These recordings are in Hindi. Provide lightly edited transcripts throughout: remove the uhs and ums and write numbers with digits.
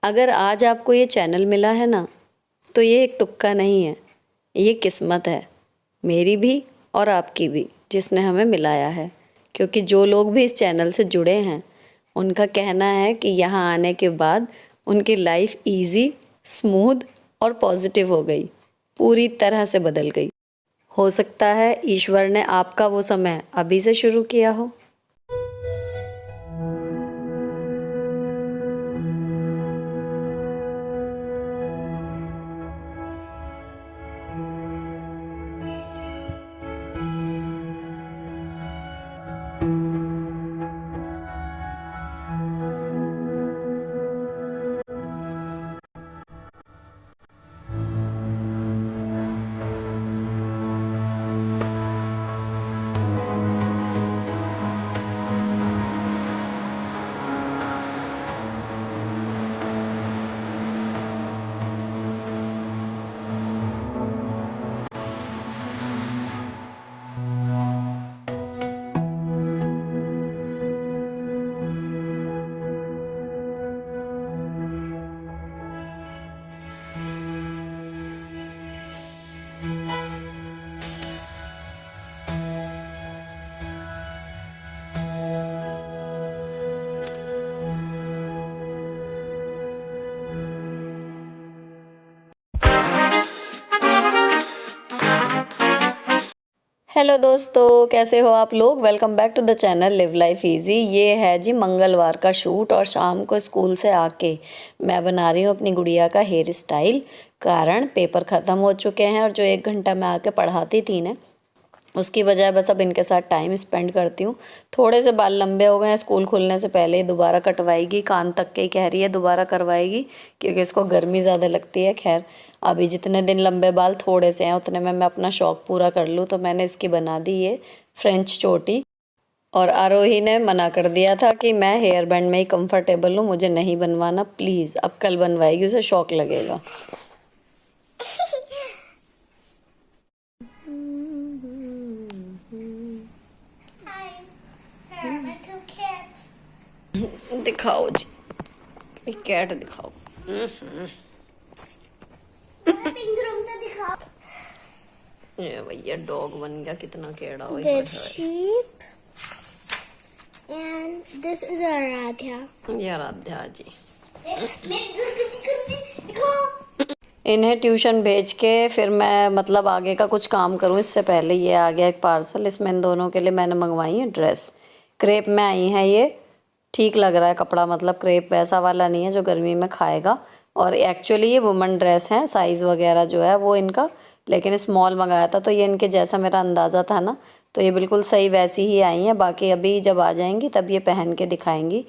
अगर आज आपको ये चैनल मिला है ना, तो ये एक तुक्का नहीं है, ये किस्मत है, मेरी भी और आपकी भी, जिसने हमें मिलाया है। क्योंकि जो लोग भी इस चैनल से जुड़े हैं, उनका कहना है कि यहाँ आने के बाद उनकी लाइफ इजी, स्मूथ और पॉजिटिव हो गई, पूरी तरह से बदल गई। हो सकता है ईश्वर ने आपका वो समय अभी से शुरू किया हो। हेलो दोस्तों, कैसे हो आप लोग। Welcome back to the channel live life easy. ये है जी मंगलवार का शूट और शाम को स्कूल से आके मैं बना रही हूँ अपनी गुड़िया का हेयर स्टाइल। कारण पेपर ख़त्म हो चुके हैं और जो 1 घंटा मैं आके पढ़ाती थी ना, उसकी बजाय बस अब इनके साथ टाइम स्पेंड करती हूँ। थोड़े से बाल लंबे हो गए हैं, स्कूल खुलने से पहले ही दोबारा कटवाएगी, कान तक के ही कह रही है दोबारा करवाएगी क्योंकि इसको गर्मी ज़्यादा लगती है। खैर अभी जितने दिन लंबे बाल थोड़े से हैं उतने में मैं अपना शौक़ पूरा कर लूँ, तो मैंने इसकी बना दी ये फ्रेंच चोटी। और आरोही ने मना कर दिया था कि मैं हेयर बैंड में ही कंफर्टेबल हूँ, मुझे नहीं बनवाना प्लीज़। अब कल बनवाएगी, उसे शौक लगेगा। दिखाओ जी, कैट दिखाओ। ये भैया डॉग बन गया, कितना केड़ा हो गया। sheep and this is Aradhya। ये आराध्या जी। इन्हें ट्यूशन भेज के फिर मैं मतलब आगे का कुछ काम करूँ, इससे पहले ये आ गया एक पार्सल। इसमें इन दोनों के लिए मैंने मंगवाई है ड्रेस, क्रेप में आई है। ये ठीक लग रहा है कपड़ा, मतलब क्रेप वैसा वाला नहीं है जो गर्मी में खाएगा। और एक्चुअली ये वुमन ड्रेस है, साइज़ वगैरह जो है वो इनका, लेकिन स्मॉल मंगाया था तो ये इनके जैसा मेरा अंदाज़ा था ना, तो ये बिल्कुल सही वैसी ही आई हैं। बाकी अभी जब आ जाएंगी तब ये पहन के दिखाएंगी।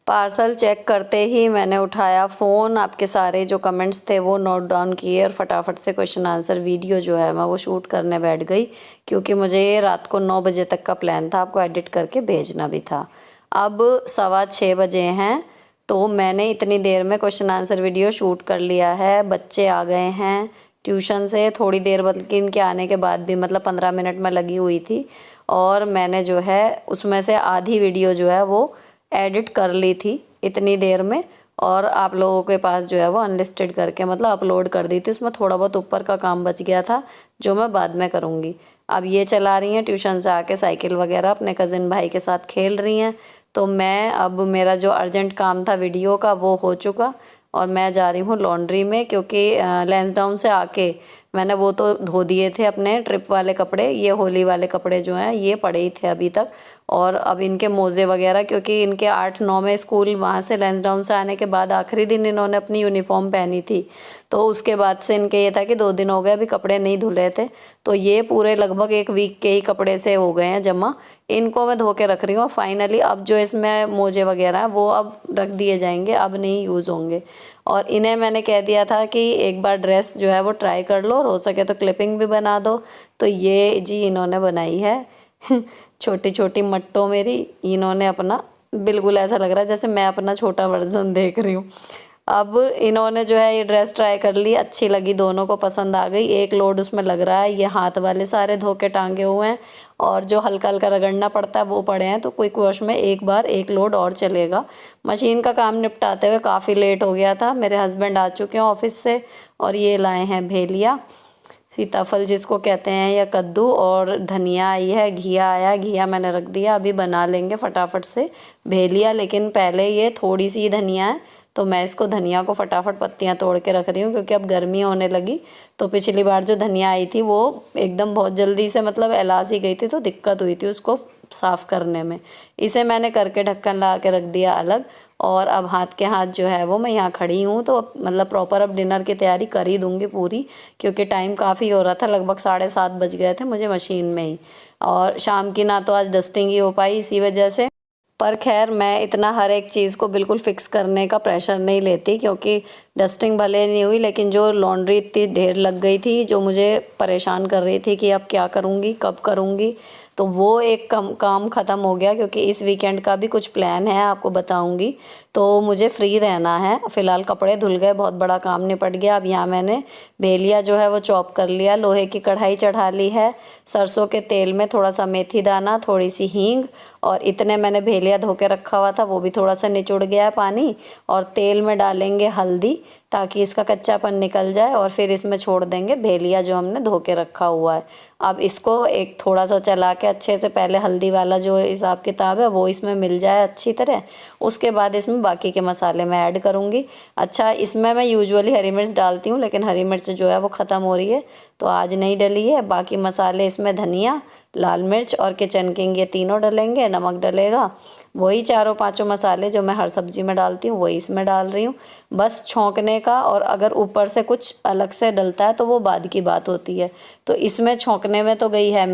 पार्सल चेक करते ही मैंने उठाया फ़ोन, आपके सारे जो कमेंट्स थे वो नोट डाउन किए और फटाफट से क्वेश्चन आंसर वीडियो जो है मैं वो शूट करने बैठ गई, क्योंकि मुझे ये रात को 9 बजे तक का प्लान था, आपको एडिट करके भेजना भी था। अब 6:15 बजे हैं, तो मैंने इतनी देर में क्वेश्चन आंसर वीडियो शूट कर लिया है। बच्चे आ गए हैं ट्यूशन से, थोड़ी देर बल्कि इनके आने के बाद भी, मतलब 15 मिनट में लगी हुई थी। और मैंने जो है उसमें से आधी वीडियो जो है वो एडिट कर ली थी इतनी देर में, और आप लोगों के पास जो है वो अनलिस्टेड करके मतलब अपलोड कर दी थी। उसमें थोड़ा बहुत ऊपर का काम बच गया था जो मैं बाद में करूँगी। अब ये चला रही हैं ट्यूशन से आके साइकिल वगैरह, अपने कज़िन भाई के साथ खेल रही हैं। तो मैं अब मेरा जो अर्जेंट काम था वीडियो का वो हो चुका और मैं जा रही हूँ लॉन्ड्री में, क्योंकि लैंसडाउन से आके मैंने वो तो धो दिए थे अपने ट्रिप वाले कपड़े। ये होली वाले कपड़े जो हैं ये पड़े ही थे अभी तक, और अब इनके मोज़े वगैरह, क्योंकि इनके 8-9 में स्कूल, वहाँ से लैंसडाउन से आने के बाद आखिरी दिन इन्होंने अपनी यूनिफॉर्म पहनी थी, तो उसके बाद से इनके ये था कि 2 दिन हो गए अभी कपड़े नहीं धुले थे, तो ये पूरे लगभग 1 वीक के ही कपड़े से हो गए हैं जमा। इनको मैं धो के रख रही हूँ फाइनली। अब जो इसमें मोजे वगैरह हैं वो अब रख दिए जाएंगे, अब नहीं यूज़ होंगे। और इन्हें मैंने कह दिया था कि एक बार ड्रेस जो है वो ट्राई कर लो और हो सके तो क्लिपिंग भी बना दो, तो ये जी इन्होंने बनाई है छोटी छोटी मट्टो मेरी। इन्होंने अपना, बिल्कुल ऐसा लग रहा है जैसे मैं अपना छोटा वर्जन देख रही हूँ। अब इन्होंने जो है ये ड्रेस ट्राई कर ली, अच्छी लगी, दोनों को पसंद आ गई। एक लोड उसमें लग रहा है, ये हाथ वाले सारे धो के टांगे हुए हैं और जो हल्का हल्का रगड़ना पड़ता है वो पड़े हैं। तो क्विक वॉश में एक बार एक लोड और चलेगा। मशीन का काम निपटाते हुए काफ़ी लेट हो गया था। मेरे हस्बैंड आ चुके हैं ऑफिस से और ये लाए हैं भेलिया, सीताफल जिसको कहते हैं, या कद्दू, और धनिया आई है, घिया आया, घिया मैंने रख दिया। अभी बना लेंगे फटाफट से भेलिया, लेकिन पहले ये थोड़ी सी धनिया है तो मैं इसको धनिया को फटाफट पत्तियां तोड़ के रख रही हूँ, क्योंकि अब गर्मी होने लगी। तो पिछली बार जो धनिया आई थी वो एकदम बहुत जल्दी से मतलब एलासी गई थी, तो दिक्कत हुई थी उसको साफ़ करने में। इसे मैंने करके ढक्कन लगा के रख दिया अलग। और अब हाथ के हाथ जो है वो मैं यहाँ खड़ी हूँ, तो मतलब प्रॉपर अब डिनर की तैयारी कर ही दूँगी पूरी, क्योंकि टाइम काफ़ी हो रहा था, लगभग 7:30 बज गए थे मुझे मशीन में ही। और शाम की ना तो आज डस्टिंग ही हो पाई इसी वजह से। पर खैर मैं इतना हर एक चीज़ को बिल्कुल फ़िक्स करने का प्रेशर नहीं लेती, क्योंकि डस्टिंग भले नहीं हुई लेकिन जो लॉन्ड्री इतनी ढेर लग गई थी जो मुझे परेशान कर रही थी कि अब क्या करूँगी, कब करूँगी, तो वो एक काम ख़त्म हो गया। क्योंकि इस वीकेंड का भी कुछ प्लान है, आपको बताऊंगी। तो मुझे फ्री रहना है। फ़िलहाल कपड़े धुल गए, बहुत बड़ा काम निपट गया। अब यहाँ मैंने भेलिया जो है वो चॉप कर लिया, लोहे की कढ़ाई चढ़ा ली है, सरसों के तेल में थोड़ा सा मेथी दाना, थोड़ी सी हींग, और इतने मैंने भेलिया धो के रखा हुआ था वो भी थोड़ा सा निचुड़ गया है पानी। और तेल में डालेंगे हल्दी ताकि इसका कच्चापन निकल जाए, और फिर इसमें छोड़ देंगे भेलिया जो हमने धो के रखा हुआ है। अब इसको एक थोड़ा सा चला के अच्छे से, पहले हल्दी वाला जो हिसाब किताब है वो इसमें मिल जाए अच्छी तरह, उसके बाद इसमें बाकी के मसाले मैं ऐड करूँगी। अच्छा, इसमें मैं यूजुअली हरी मिर्च डालती हूँ, लेकिन हरी मिर्च जो है वो ख़त्म हो रही है तो आज नहीं डली है। बाकी मसाले इसमें धनिया, लाल मिर्च और किचन किंग, ये तीनों डलेंगे, नमक डलेगा। वही 4-5 मसाले जो मैं हर सब्ज़ी में डालती हूँ वही इसमें डाल रही हूँ, बस छौंकने का। और अगर ऊपर से कुछ अलग से डलता है तो वो बाद की बात होती है। तो इसमें छौंकने में तो गई है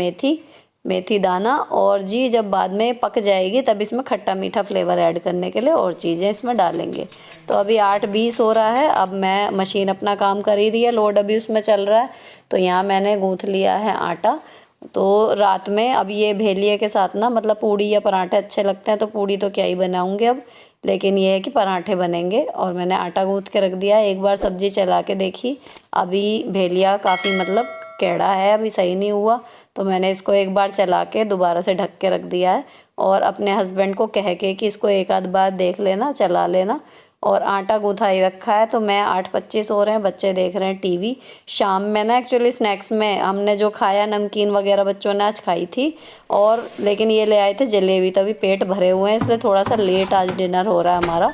मेथी दाना, और जी जब बाद में पक जाएगी तब इसमें खट्टा मीठा फ्लेवर ऐड करने के लिए और चीज़ें इसमें डालेंगे। तो अभी 8:20 हो रहा है। अब मैं मशीन अपना काम कर ही रही है, लोड अभी उसमें चल रहा है। तो यहाँ मैंने गूँथ लिया है आटा। तो रात में अब ये भेलिए के साथ ना मतलब पूड़ी या पराठे अच्छे लगते हैं, तो पूड़ी तो क्या ही बनाऊंगे अब, लेकिन ये है कि पराठे बनेंगे। और मैंने आटा गूँथ के रख दिया। एक बार सब्जी चला के देखी, अभी भेलिया काफ़ी मतलब कैड़ा है, अभी सही नहीं हुआ, तो मैंने इसको एक बार चला के दोबारा से ढक के रख दिया है। और अपने हस्बैंड को कह के कि इसको एक आध बार देख लेना, चला लेना। और आटा गूँथा ही रखा है। तो मैं 8:25 हो रहे हैं, बच्चे देख रहे हैं टीवी। शाम में ना एक्चुअली स्नैक्स में हमने जो खाया, नमकीन वगैरह बच्चों ने आज खाई थी, और लेकिन ये ले आए थे जलेबी, तभी पेट भरे हुए हैं, इसलिए थोड़ा सा लेट आज डिनर हो रहा है हमारा।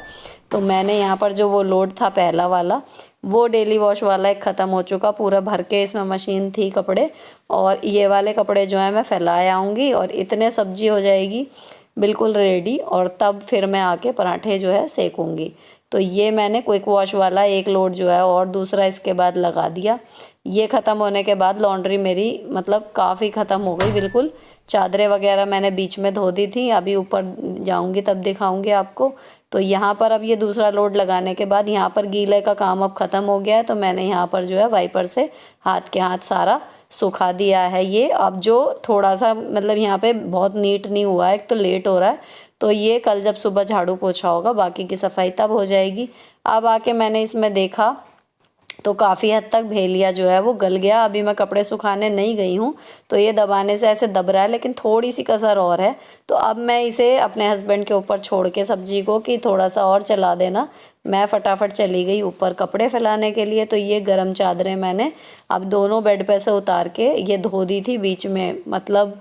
तो मैंने यहाँ पर जो वो लोड था पहला वाला, वो डेली वॉश वाला एक ख़त्म हो चुका, पूरा भर के इसमें मशीन थी कपड़े। और ये वाले कपड़े जो हैं मैं फैलाए आऊँगी और इतने सब्जी हो जाएगी बिल्कुल रेडी, और तब फिर मैं आके पराठे जो है सेकूँगी। तो ये मैंने क्विक वॉश वाला एक लोड जो है और दूसरा इसके बाद लगा दिया। ये ख़त्म होने के बाद लॉन्ड्री मेरी मतलब काफ़ी ख़त्म हो गई बिल्कुल। चादरें वगैरह मैंने बीच में धो दी थी, अभी ऊपर जाऊंगी तब दिखाऊंगी आपको। तो यहाँ पर अब ये दूसरा लोड लगाने के बाद यहाँ पर गीले का काम अब ख़त्म हो गया है, तो मैंने यहाँ पर जो है वाइपर से हाथ के हाथ सारा सुखा दिया है। ये अब जो थोड़ा सा मतलब यहाँ पे बहुत नीट नहीं हुआ है, एक तो लेट हो रहा है, तो ये कल जब सुबह झाड़ू पोछा होगा बाकी की सफाई तब हो जाएगी। अब आके मैंने इसमें देखा तो काफ़ी हद तक भेलिया जो है वो गल गया। अभी मैं कपड़े सुखाने नहीं गई हूँ, तो ये दबाने से ऐसे दब रहा है, लेकिन थोड़ी सी कसर और है। तो अब मैं इसे अपने हस्बैंड के ऊपर छोड़ के सब्जी को कि थोड़ा सा और चला देना, मैं फटाफट चली गई ऊपर कपड़े फैलाने के लिए। तो ये गर्म चादरें मैंने अब दोनों बेड पे से उतार के ये धो दी थी बीच में, मतलब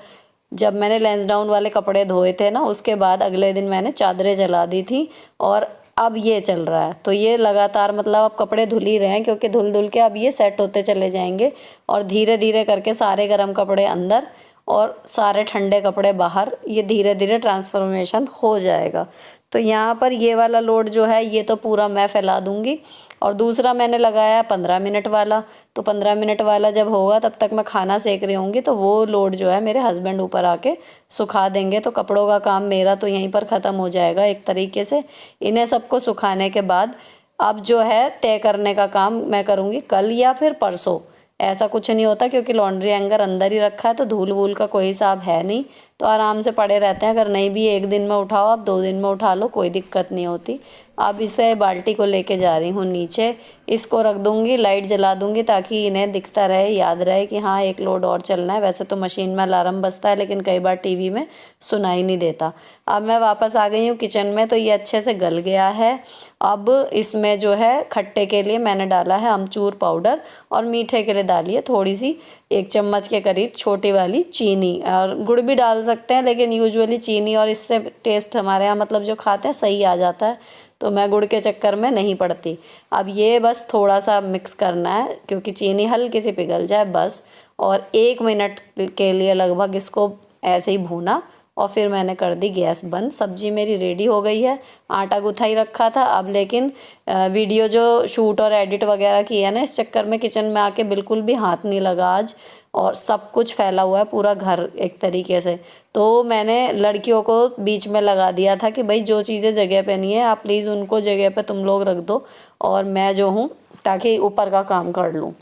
जब मैंने लेंस डाउन वाले कपड़े धोए थे ना, उसके बाद अगले दिन मैंने चादरें जला दी थी। और अब ये चल रहा है, तो ये लगातार मतलब अब कपड़े धुल ही रहे हैं, क्योंकि धुल धुल के अब ये सेट होते चले जाएंगे। और धीरे धीरे करके सारे गर्म कपड़े अंदर और सारे ठंडे कपड़े बाहर, ये धीरे धीरे ट्रांसफॉर्मेशन हो जाएगा। तो यहाँ पर ये वाला लोड जो है ये तो पूरा मैं फैला दूँगी। और दूसरा मैंने लगाया है 15 मिनट वाला, तो 15 मिनट वाला जब होगा तब तक मैं खाना सेक रही होंगी, तो वो लोड जो है मेरे हस्बैंड ऊपर आके सुखा देंगे। तो कपड़ों का काम मेरा तो यहीं पर ख़त्म हो जाएगा एक तरीके से। इन्हें सबको सुखाने के बाद अब जो है तय करने का काम मैं करूँगी कल या फिर परसों। ऐसा कुछ नहीं होता, क्योंकि लॉन्ड्री हैंगर अंदर ही रखा है, तो धूल वूल का कोई हिसाब है नहीं, तो आराम से पड़े रहते हैं। अगर नहीं भी एक दिन में उठाओ आप, 2 दिन में उठा लो, कोई दिक्कत नहीं होती। अब इसे बाल्टी को लेके जा रही हूँ नीचे, इसको रख दूँगी, लाइट जला दूँगी ताकि इन्हें दिखता रहे, याद रहे कि हाँ एक लोड और चलना है। वैसे तो मशीन में अलार्म बजता है लेकिन कई बार टीवी में सुनाई नहीं देता। अब मैं वापस आ गई हूँ किचन में, तो ये अच्छे से गल गया है। अब इसमें जो है खट्टे के लिए मैंने डाला है अमचूर पाउडर और मीठे के लिए डाली है थोड़ी सी 1 चम्मच के करीब छोटी वाली चीनी, और गुड़ भी डाल सकते हैं लेकिन यूजुअली चीनी, और इससे टेस्ट हमारे यहाँ मतलब जो खाते हैं सही आ जाता है, तो मैं गुड़ के चक्कर में नहीं पड़ती। अब ये बस थोड़ा सा मिक्स करना है क्योंकि चीनी हल्की सी पिघल जाए बस, और 1 मिनट के लिए लगभग इसको ऐसे ही भूना और फिर मैंने कर दी गैस बंद। सब्जी मेरी रेडी हो गई है, आटा गूँथा ही रखा था। अब लेकिन वीडियो जो शूट और एडिट वगैरह की है ना, इस चक्कर में किचन में आके बिल्कुल भी हाथ नहीं लगा आज, और सब कुछ फैला हुआ है पूरा घर एक तरीके से। तो मैंने लड़कियों को बीच में लगा दिया था कि भाई जो चीज़ें जगह पे नहीं है आप प्लीज़ उनको जगह पे तुम लोग रख दो, और मैं जो हूँ ताकि ऊपर का काम कर लूँ।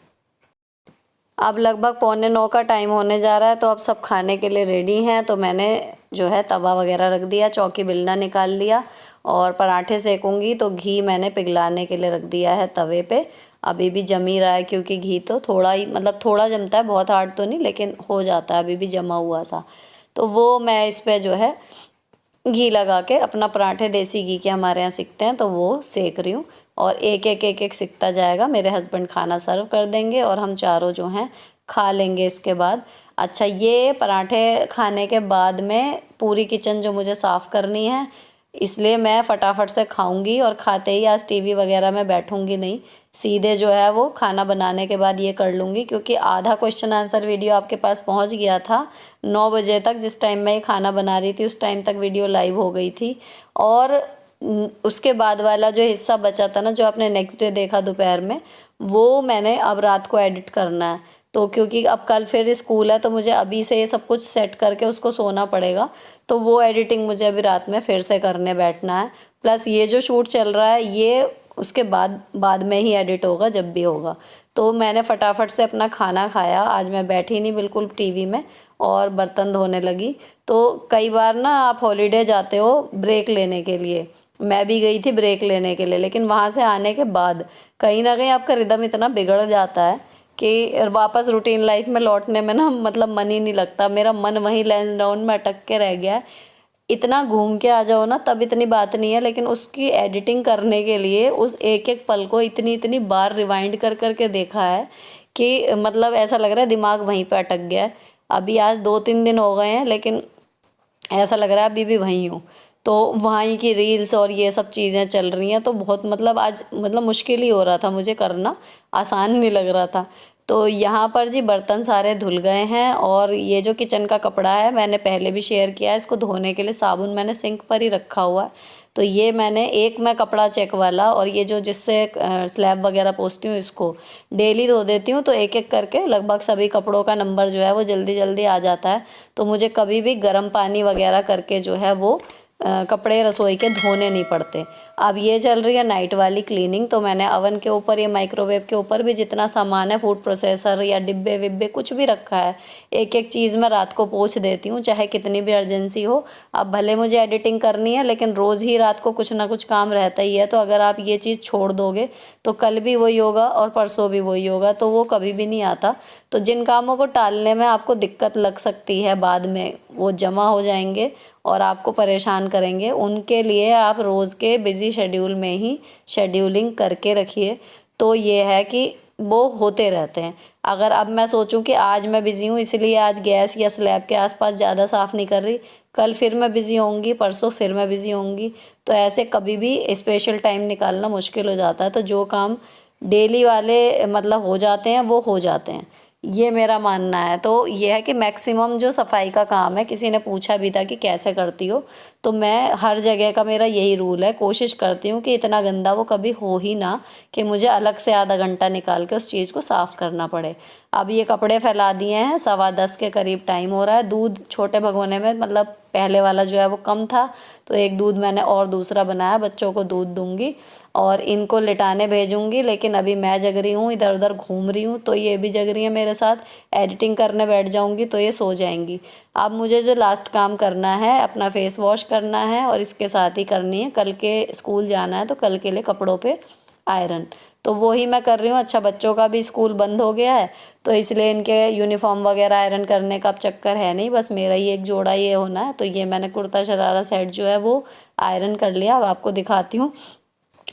अब लगभग 8:45 का टाइम होने जा रहा है, तो अब सब खाने के लिए रेडी हैं। तो मैंने जो है तवा वगैरह रख दिया, चौकी बेलना निकाल लिया और पराठे सेकूंगी। तो घी मैंने पिघलाने के लिए रख दिया है तवे पे। अभी भी जम ही रहा है क्योंकि घी तो थोड़ा ही मतलब थोड़ा जमता है, बहुत हार्ड तो नहीं लेकिन हो जाता है अभी भी जमा हुआ सा। तो वो मैं इस पर जो है घी लगा के अपना पराठे देसी घी के हमारे यहाँ सिकते हैं तो वो सेक रही हूँ, और एक एक सिकता जाएगा। मेरे हस्बैंड खाना सर्व कर देंगे और हम चारों जो हैं खा लेंगे इसके बाद। अच्छा, ये पराठे खाने के बाद में पूरी किचन जो मुझे साफ़ करनी है, इसलिए मैं फटाफट से खाऊंगी और खाते ही आज टीवी वगैरह में बैठूंगी नहीं, सीधे जो है वो खाना बनाने के बाद ये कर लूँगी। क्योंकि आधा क्वेश्चन आंसर वीडियो आपके पास पहुंच गया था 9 बजे तक, जिस टाइम मैं ये खाना बना रही थी उस टाइम तक वीडियो लाइव हो गई थी। और उसके बाद वाला जो हिस्सा बचा था ना, जो आपने नेक्स्ट डे देखा दोपहर में, वो मैंने अब रात को एडिट करना है। तो क्योंकि अब कल फिर स्कूल है तो मुझे अभी से ये सब कुछ सेट करके उसको सोना पड़ेगा, तो वो एडिटिंग मुझे अभी रात में फिर से करने बैठना है। प्लस ये जो शूट चल रहा है ये उसके बाद में ही एडिट होगा जब भी होगा। तो मैंने फटाफट से अपना खाना खाया, आज मैं बैठी नहीं बिल्कुल टीवी में, और बर्तन धोने लगी। तो कई बार ना आप हॉलीडे जाते हो ब्रेक लेने के लिए, मैं भी गई थी ब्रेक लेने के लिए, लेकिन वहाँ से आने के बाद कहीं ना कहीं आपका रिदम इतना बिगड़ जाता है कि वापस रूटीन लाइफ में लौटने में ना मतलब मन ही नहीं लगता। मेरा मन वहीं लैंड डाउन में अटक के रह गया है। इतना घूम के आ जाओ ना तब इतनी बात नहीं है, लेकिन उसकी एडिटिंग करने के लिए उस एक एक पल को इतनी बार रिवाइंड कर के देखा है कि मतलब ऐसा लग रहा है दिमाग वहीं पे अटक गया है। अभी आज 2-3 दिन हो गए हैं लेकिन ऐसा लग रहा है अभी भी वहीं हूँ। तो वहीं की रील्स और ये सब चीज़ें चल रही हैं, तो बहुत मतलब आज मतलब मुश्किल ही हो रहा था मुझे करना, आसान नहीं लग रहा था। तो यहाँ पर जी बर्तन सारे धुल गए हैं, और ये जो किचन का कपड़ा है मैंने पहले भी शेयर किया है, इसको धोने के लिए साबुन मैंने सिंक पर ही रखा हुआ है। तो ये मैंने एक मैं कपड़ा चेक वाला, और ये जो जिससे स्लैब वगैरह पोंछती हूँ इसको डेली धो देती हूँ, तो एक एक करके लगभग सभी कपड़ों का नंबर जो है वो जल्दी जल्दी आ जाता है। तो मुझे कभी भी गर्म पानी वगैरह करके जो है वो कपड़े रसोई के धोने नहीं पड़ते। अब ये चल रही है नाइट वाली क्लीनिंग, तो मैंने अवन के ऊपर या माइक्रोवेव के ऊपर भी जितना सामान है, फूड प्रोसेसर या डिब्बे विब्बे कुछ भी रखा है, एक एक चीज़ मैं रात को पोंछ देती हूँ चाहे कितनी भी अर्जेंसी हो। अब भले मुझे एडिटिंग करनी है लेकिन रोज़ ही रात को कुछ ना कुछ काम रहता ही है, तो अगर आप ये चीज़ छोड़ दोगे तो कल भी वही होगा और परसों भी वही होगा, तो वो कभी भी नहीं आता। तो जिन कामों को टालने में आपको दिक्कत लग सकती है, बाद में वो जमा हो जाएंगे और आपको परेशान करेंगे, उनके लिए आप रोज़ के बिज़ी शेड्यूल में ही शेड्यूलिंग करके रखिए। तो ये है कि वो होते रहते हैं। अगर अब मैं सोचूं कि आज मैं बिज़ी हूँ इसलिए आज गैस या स्लैब के आसपास ज़्यादा साफ़ नहीं कर रही, कल फिर मैं बिज़ी होंगी, परसों फिर मैं बिज़ी होंगी, तो ऐसे कभी भी स्पेशल टाइम निकालना मुश्किल हो जाता है। तो जो काम डेली वाले मतलब हो जाते हैं वो हो जाते हैं, ये मेरा मानना है। तो ये है कि मैक्सिमम जो सफाई का काम है, किसी ने पूछा भी था कि कैसे करती हो, तो मैं हर जगह का मेरा यही रूल है, कोशिश करती हूँ कि इतना गंदा वो कभी हो ही ना कि मुझे अलग से आधा घंटा निकाल के उस चीज़ को साफ़ करना पड़े। अब ये कपड़े फैला दिए हैं, 10:15 के करीब टाइम हो रहा है। दूध छोटे भगोने में मतलब पहले वाला जो है वो कम था, तो एक दूध मैंने और दूसरा बनाया, बच्चों को दूध दूंगी और इनको लिटाने भेजूंगी। लेकिन अभी मैं जग रही हूँ, इधर उधर घूम रही हूँ, तो ये भी जग रही है मेरे साथ। एडिटिंग करने बैठ जाऊंगी तो ये सो जाएंगी। अब मुझे जो लास्ट काम करना है, अपना फेस वॉश करना है और इसके साथ ही करनी है, कल के स्कूल जाना है तो कल के लिए कपड़ों पे आयरन, तो वो ही मैं कर रही हूँ। अच्छा, बच्चों का भी स्कूल बंद हो गया है तो इसलिए इनके यूनिफॉर्म वगैरह आयरन करने का अब चक्कर है नहीं, बस मेरा ही एक जोड़ा ये होना है। तो ये मैंने कुर्ता शरारा सेट जो है वो आयरन कर लिया। अब आपको दिखाती हूँ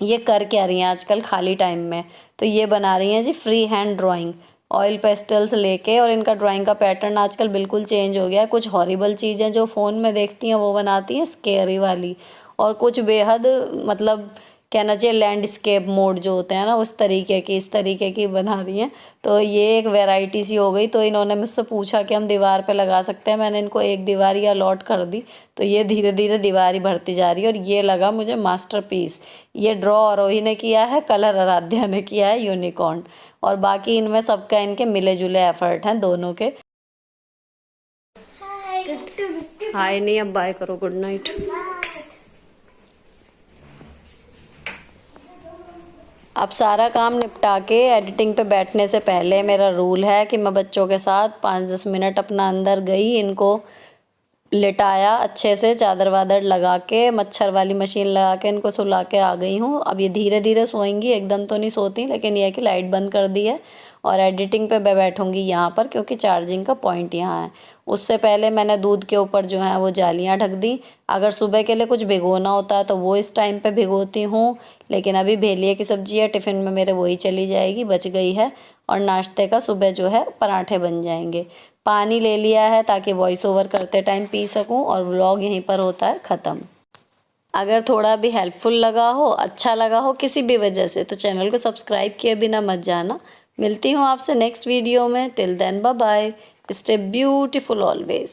ये कर क्या रही हैं आजकल खाली टाइम में। तो ये बना रही हैं जी free hand drawing, oil pastels लेके, और इनका ड्राइंग का पैटर्न आजकल बिल्कुल चेंज हो गया है। कुछ हॉरिबल चीज़ें जो फ़ोन में देखती हैं वो बनाती हैं स्केरी वाली, और कुछ बेहद मतलब कहना चाहिए लैंडस्केप मोड जो होते हैं ना उस तरीके की, इस तरीके की बना रही हैं। तो ये एक वैरायटी सी हो गई। तो इन्होंने मुझसे पूछा कि हम दीवार पे लगा सकते हैं, मैंने इनको एक दीवार ही अलॉट कर दी। तो ये धीरे धीरे दीवार ही भरती जा रही है और ये लगा मुझे मास्टरपीस। ये ड्रॉ आरोही ने किया है, कलर आराध्या ने किया है यूनिकॉर्न, और बाकी इनमें सबका इनके मिले जुले एफर्ट हैं दोनों के। हाय नहीं, अब बाय करो, गुड नाइट। अब सारा काम निपटा के एडिटिंग पे बैठने से पहले मेरा रूल है कि मैं बच्चों के साथ 5-10 मिनट अपना अंदर गई, इनको लिटाया अच्छे से, चादर वादर लगा के, मच्छर वाली मशीन लगा के इनको सुला के आ गई हूँ। अब ये धीरे धीरे सोएंगी, एकदम तो नहीं सोती, लेकिन ये है कि लाइट बंद कर दी है और एडिटिंग पे मैं बैठूँगी यहाँ पर, क्योंकि चार्जिंग का पॉइंट यहाँ है। उससे पहले मैंने दूध के ऊपर जो है वो जालियाँ ढक दी। अगर सुबह के लिए कुछ भिगोना होता है तो वो इस टाइम पे भिगोती हूँ, लेकिन अभी भेलिए की सब्ज़ी है, टिफ़िन में मेरे वही चली जाएगी, बच गई है। और नाश्ते का सुबह जो है पराठे बन जाएंगे। पानी ले लिया है ताकि वॉइस ओवर करते टाइम पी सकूं, और व्लॉग यहीं पर होता है ख़त्म। अगर थोड़ा भी हेल्पफुल लगा हो, अच्छा लगा हो किसी भी वजह से, तो चैनल को सब्सक्राइब किए बिना मत जाना। मिलती हूँ आपसे नेक्स्ट वीडियो में। Till then bye bye, stay beautiful always.